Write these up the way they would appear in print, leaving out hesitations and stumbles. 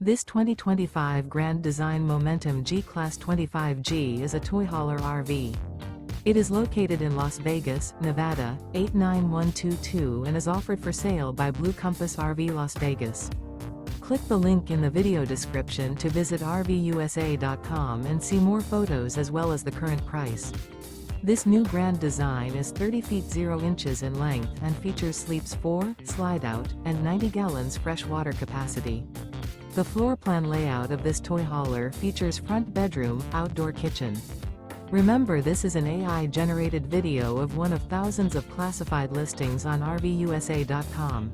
This 2025 Grand Design Momentum G-Class 25G is a toy hauler RV. It is located in Las Vegas, Nevada, 89122 and is offered for sale by Blue Compass RV Las Vegas. Click the link in the video description to visit RVUSA.com and see more photos as well as the current price. This new grand design is 30 feet 0 inches in length and features sleeps 4, Slideout, and 90 gallons fresh water capacity. The floor plan layout of this toy hauler features front bedroom, outdoor kitchen. Remember, this is an AI-generated video of one of thousands of classified listings on RVUSA.com.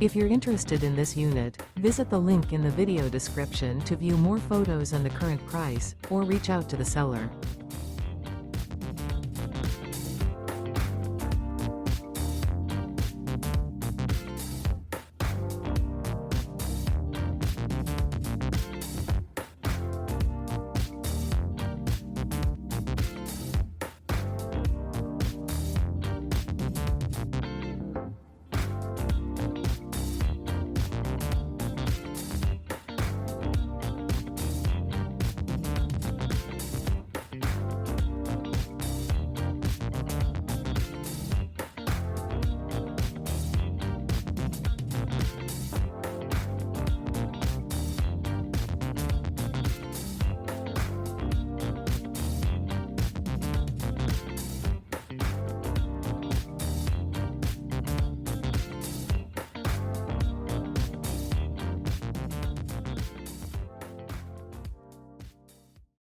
If you're interested in this unit, visit the link in the video description to view more photos and the current price, or reach out to the seller.